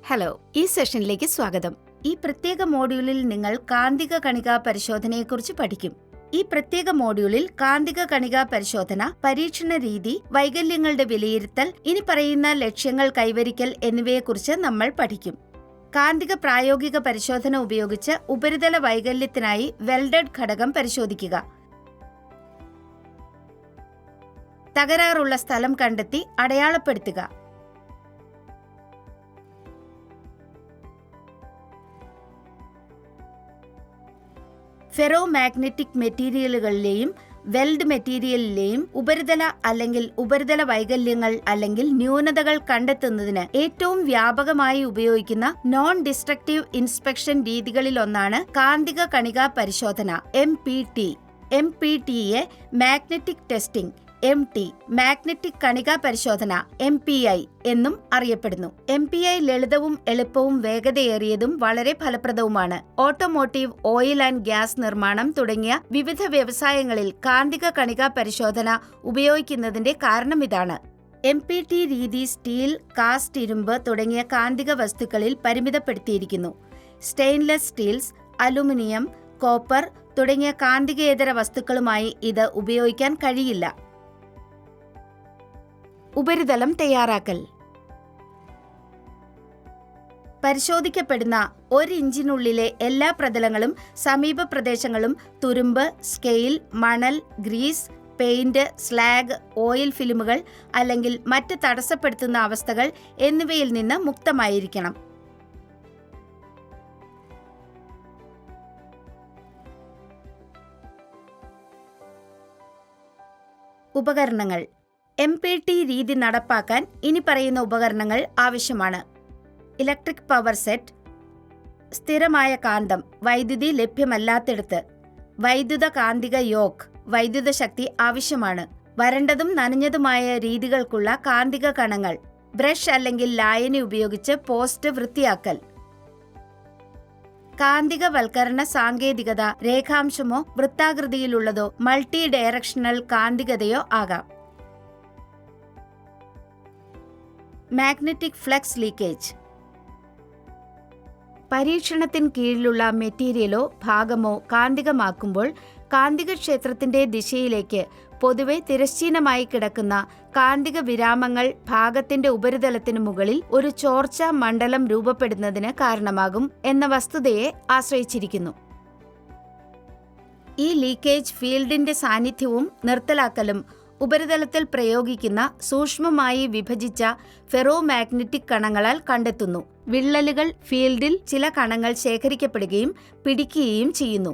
Hello, ഈ സെഷനിലേക്ക് സ്വാഗതം. ഈ പ്രത്യേക മോഡ്യൂളിൽ നിങ്ങൾ കാന്തിക കണികാ പരിശോധനയെക്കുറിച്ച് പഠിക്കും. ഈ പ്രത്യേക മോഡ്യൂളിൽ കാന്തിക കണികാ പരിശോധന, പരീക്ഷണ രീതി, വൈകല്യങ്ങളുടെ വിലയിരുത്തൽ, ഇനി പറയുന്ന ലക്ഷ്യങ്ങൾ കൈവരിക്കൽ എന്നിവയെക്കുറിച്ച് നമ്മൾ പഠിക്കും. കാന്തിക പ്രായോഗിക പരിശോധന ഉപയോഗിച്ച് ഉപരിതല വൈകല്യത്തിനായി വെൽഡഡ് ഘടകം പരിശോധിക്കുക. തകരാറുള്ള സ്ഥലം കണ്ടെത്തി അടയാളപ്പെടുത്തുക. ഫെറോ മാഗ്നറ്റിക് മെറ്റീരിയലുകളിലെയും വെൽഡ് മെറ്റീരിയലിലെയും ഉപരിതല അല്ലെങ്കിൽ ഉപരിതല വൈകല്യങ്ങൾ അല്ലെങ്കിൽ ന്യൂനതകൾ കണ്ടെത്തുന്നതിന് ഏറ്റവും വ്യാപകമായി ഉപയോഗിക്കുന്ന നോൺ ഡിസ്ട്രക്റ്റീവ് ഇൻസ്പെക്ഷൻ രീതികളിലൊന്നാണ് കാന്തിക കണികാ പരിശോധന (MPT). MPTയെ മാഗ്നറ്റിക് ടെസ്റ്റിംഗ് (MT), മാഗ്നറ്റിക് കണികാ പരിശോധന (MPI) എന്നും അറിയപ്പെടുന്നു. MPI ലളിതവും എളുപ്പവും വേഗതയേറിയതും വളരെ ഫലപ്രദവുമാണ്. ഓട്ടോമോട്ടീവ്, ഓയിൽ ആൻഡ് ഗ്യാസ് നിർമ്മാണം തുടങ്ങിയ വിവിധ വ്യവസായങ്ങളിൽ കാന്തിക കണികാ പരിശോധന ഉപയോഗിക്കുന്നതിന്റെ കാരണം ഇതാണ്. MPT രീതി സ്റ്റീൽ, കാസ്റ്റ് ഇരുമ്പ് തുടങ്ങിയ കാന്തിക വസ്തുക്കളിൽ പരിമിതപ്പെടുത്തിയിരിക്കുന്നു. സ്റ്റെയിൻലെസ് സ്റ്റീൽസ്, അലുമിനിയം, കോപ്പർ തുടങ്ങിയ കാന്തികേതര വസ്തുക്കളുമായി ഇത് ഉപയോഗിക്കാൻ കഴിയില്ല. ഉപരിതലം തയ്യാറാക്കൽ. പരിശോധിക്കപ്പെടുന്ന 1 ഇഞ്ചിനുള്ളിലെ എല്ലാ പ്രതലങ്ങളും സമീപ പ്രദേശങ്ങളും തുരുമ്പ്, സ്കെയിൽ, മണൽ, ഗ്രീസ്, പെയിന്റ്, സ്ലാഗ്, ഓയിൽ ഫിലിമുകൾ അല്ലെങ്കിൽ മറ്റ് തടസ്സപ്പെടുത്തുന്ന അവസ്ഥകൾ എന്നിവയിൽ നിന്ന് മുക്തമായിരിക്കണം. ഉപകരണങ്ങൾ. MPT രീതി നടപ്പാക്കാൻ ഇനി പറയുന്ന ഉപകരണങ്ങൾ ആവശ്യമാണ്. ഇലക്ട്രിക് പവർ സെറ്റ്, സ്ഥിരമായ കാന്തം വൈദ്യുതി ലഭ്യമല്ലാത്തിടത്ത്, വൈദ്യുത കാന്തിക യോക്ക് വൈദ്യുത ശക്തി ആവശ്യമാണ്. വരണ്ടതും നനഞ്ഞതുമായ രീതികൾക്കുള്ള കാന്തിക കണങ്ങൾ, ബ്രഷ് അല്ലെങ്കിൽ ലായനി ഉപയോഗിച്ച് പോസ്റ്റ് വൃത്തിയാക്കൽ. കാന്തികവൽക്കരണ സാങ്കേതികത രേഖാംശമോ വൃത്താകൃതിയിലുള്ളതോ മൾട്ടി ഡയറക്ഷണൽ കാന്തികതയോ ആകാം. Magnetic flux leakage. പരീക്ഷണത്തിന് കീഴിലുള്ള മെറ്റീരിയലോ ഭാഗമോ കാന്തികമാക്കുമ്പോൾ കാന്തികക്ഷേത്രത്തിന്റെ ദിശയിലേക്ക് പൊതുവെ തിരശ്ചീനമായി കിടക്കുന്ന കാന്തിക വിരാമങ്ങൾ ഭാഗത്തിന്റെ ഉപരിതലത്തിനു മുകളിൽ ഒരു ചോർച്ച മണ്ഡലം രൂപപ്പെടുന്നതിന് കാരണമാകും എന്ന വസ്തുതയെ ആശ്രയിച്ചിരിക്കുന്നു. ഈ ലീക്കേജ് ഫീൽഡിന്റെ സാന്നിധ്യവും നിർത്തലാക്കലും ഉപരിതലത്തിൽ പ്രയോഗിക്കുന്ന സൂക്ഷ്മമായി വിഭജിച്ച ഫെറോ മാഗ്നറ്റിക് കണങ്ങളാൽ കണ്ടെത്തുന്നു. വിള്ളലുകൾ ഫീൽഡിൽ ചില കണങ്ങൾ ശേഖരിക്കപ്പെടുകയും പിടിക്കുകയും ചെയ്യുന്നു.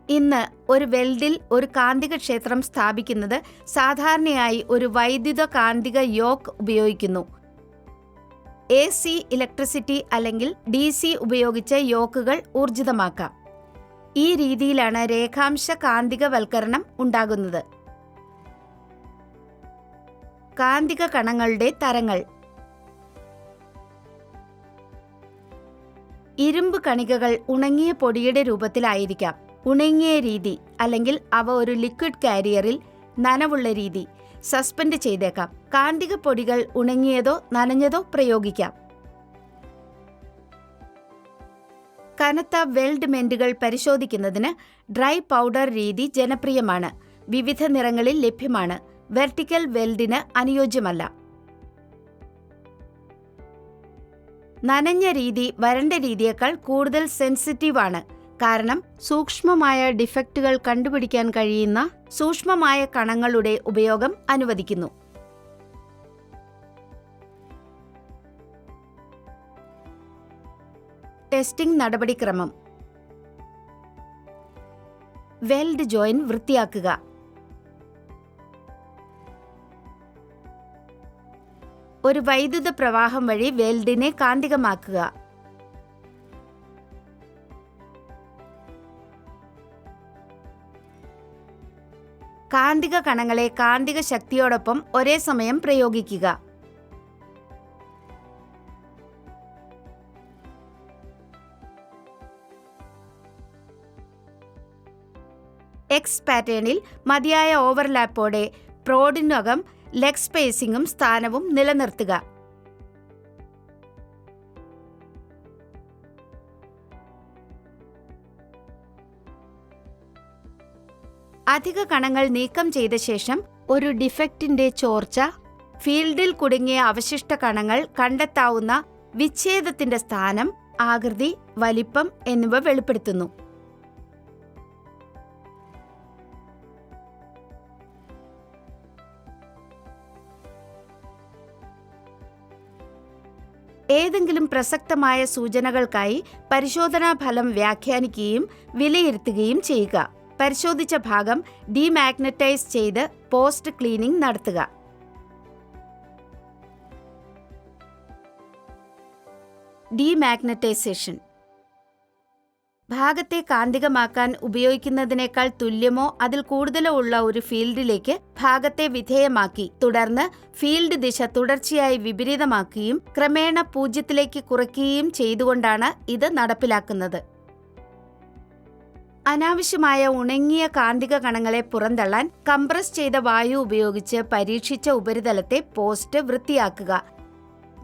ഇന്ന് ഒരു വെൽഡിൽ ഒരു കാന്തിക ക്ഷേത്രം സ്ഥാപിക്കുന്നത് സാധാരണയായി ഒരു വൈദ്യുത കാന്തിക യോക്ക് ഉപയോഗിക്കുന്നു. AC ഇലക്ട്രിസിറ്റി അല്ലെങ്കിൽ DC ഉപയോഗിച്ച് യോക്കുകൾ ഊർജിതമാക്കാം. ഈ രീതിയിലാണ് രേഖാംശ കാന്തികവൽക്കരണം ഉണ്ടാകുന്നത്. കാന്തിക കണങ്ങളുടെ തരങ്ങൾ. ഇരുമ്പ് കണികകൾ ഉണങ്ങിയ പൊടിയുടെ രൂപത്തിലായിരിക്കാം. ഉണങ്ങിയ രീതി അല്ലെങ്കിൽ അവ ഒരു ലിക്വിഡ് കാരിയറിൽ നനവുള്ള രീതി സസ്പെൻഡ് ചെയ്തേക്കാം. കാന്തിക പൊടികൾ ഉണങ്ങിയതോ നനഞ്ഞതോ പ്രയോഗിക്കാം. കനത്ത വെൽഡ് മെന്റുകൾ പരിശോധിക്കുന്നതിന് ഡ്രൈ പൗഡർ രീതി ജനപ്രിയമാണ്. വിവിധ നിറങ്ങളിൽ ലഭ്യമാണ്. വെർട്ടിക്കൽ വെൽഡിന് അനുയോജ്യമല്ല. നനഞ്ഞ രീതി വരണ്ട രീതിയേക്കാൾ കൂടുതൽ സെൻസിറ്റീവ് ആണ്. കാരണം സൂക്ഷ്മമായ ഡിഫക്റ്റുകൾ കണ്ടുപിടിക്കാൻ കഴിയുന്ന സൂക്ഷ്മമായ കണങ്ങളുടെ ഉപയോഗം അനുവദിക്കുന്നു. ടെസ്റ്റിംഗ് നടപടിക്രമം. വെൽഡ് ജോയിന്റ് വൃത്തിയാക്കുക. ഒരു വൈദ്യുത പ്രവാഹം വഴി വെൽഡിനെ കാന്തികമാക്കുക. കാന്തിക കണങ്ങളെ കാന്തിക ശക്തിയോടൊപ്പം ഒരേ സമയം പ്രയോഗിക്കുക. X പാറ്റേണിൽ മതിയായ ഓവർലാപ്പോടെ പ്രോഡിനകം ലെഗ് സ്പേസിംഗും സ്ഥാനവും നിലനിർത്തുക. അധിക കണങ്ങൾ നീക്കം ചെയ്ത ശേഷം ഒരു ഡിഫക്റ്റിന്റെ ചോർച്ച, ഫീൽഡിൽ കുടുങ്ങിയ അവശിഷ്ട കണങ്ങൾ കണ്ടെത്താവുന്ന വിച്ഛേദത്തിന്റെ സ്ഥാനം, ആകൃതി, വലിപ്പം എന്നിവ വെളിപ്പെടുത്തുന്നു. ഏതെങ്കിലും പ്രസക്തമായ സൂചനകൾക്കായി പരിശോധനാ ഫലം വ്യാഖ്യാനിക്കുകയും വിലയിരുത്തുകയും ചെയ്യുക. പരിശോധിച്ച ഭാഗം ഡീമാഗ്നറ്റൈസ് ചെയ്ത് പോസ്റ്റ് ക്ലീനിംഗ് നടത്തുക. ഡീമാഗ്നറ്റൈസേഷൻ ഭാഗത്തെ കാന്തികമാക്കാൻ ഉപയോഗിക്കുന്നതിനേക്കാൾ തുല്യമോ അതിൽ കൂടുതലോ ഉള്ള ഒരു ഫീൽഡിലേക്ക് ഭാഗത്തെ വിധേയമാക്കി തുടർന്ന് ഫീൽഡ് ദിശ തുടർച്ചയായി വിപരീതമാക്കുകയും ക്രമേണ 0 കുറയ്ക്കുകയും ചെയ്തുകൊണ്ടാണ് ഇത് നടപ്പിലാക്കുന്നത്. അനാവശ്യമായ ഉണങ്ങിയ കാന്തിക കണങ്ങളെ പുറന്തള്ളാൻ കംപ്രസ് ചെയ്ത വായു ഉപയോഗിച്ച് പരീക്ഷിച്ച ഉപരിതലത്തെ പോസ്റ്റ് വൃത്തിയാക്കുക.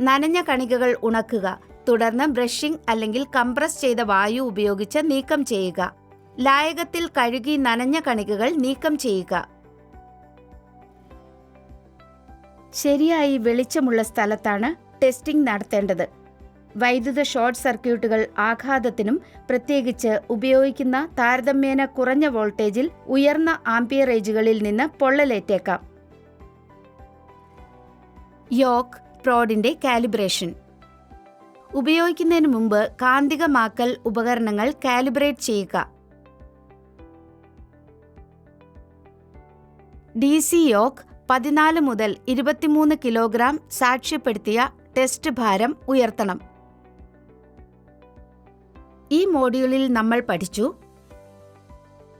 നനഞ്ഞ കണികകൾ ഉണക്കുക. തുടർന്ന് ബ്രഷിംഗ് അല്ലെങ്കിൽ കംപ്രസ് ചെയ്ത വായു ഉപയോഗിച്ച് നീക്കം ചെയ്യുക. ലായകത്തിൽ കഴുകി നനഞ്ഞ കണികകൾ നീക്കം ചെയ്യുക. ശരിയായി വെളിച്ചമുള്ള സ്ഥലത്താണ് ടെസ്റ്റിംഗ് നടത്തേണ്ടത്. വൈദ്യുത ഷോർട്ട് സർക്യൂട്ടുകൾ ആഘാതത്തിനും പ്രത്യേകിച്ച് ഉപയോഗിക്കുന്ന താരതമ്യേന കുറഞ്ഞ വോൾട്ടേജിൽ ഉയർന്ന ആംപിയറേജുകളിൽ നിന്ന് പൊള്ളലേറ്റേക്കാം. Yoke പ്രോഡിന്റെ calibration. ഉപയോഗിക്കുന്നതിന് മുമ്പ് കാന്തികമാക്കൽ ഉപകരണങ്ങൾ കാലിബ്രേറ്റ് ചെയ്യുക. DC യോക്ക് 14 മുതൽ 23 കിലോഗ്രാം സാക്ഷ്യപ്പെടുത്തിയ ടെസ്റ്റ് ഭാരം ഉയർത്തണം. ഈ മോഡ്യൂളിൽ നമ്മൾ പഠിച്ചു: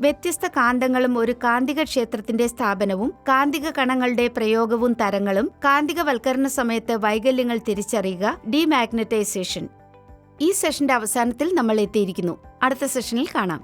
വ്യത്യസ്ത കാന്തങ്ങളും ഒരു കാന്തിക ക്ഷേത്രത്തിന്റെ സ്ഥാപനവും, കാന്തിക കണങ്ങളുടെ പ്രയോഗവും തരങ്ങളും, കാന്തികവൽക്കരണ സമയത്ത് വൈകല്യങ്ങൾ തിരിച്ചറിയുക, ഡീമാഗ്നറ്റൈസേഷൻ. ഈ സെഷന്റെ അവസാനത്തിൽ നമ്മൾ എത്തിയിരിക്കുന്നു. അടുത്ത സെഷനിൽ കാണാം.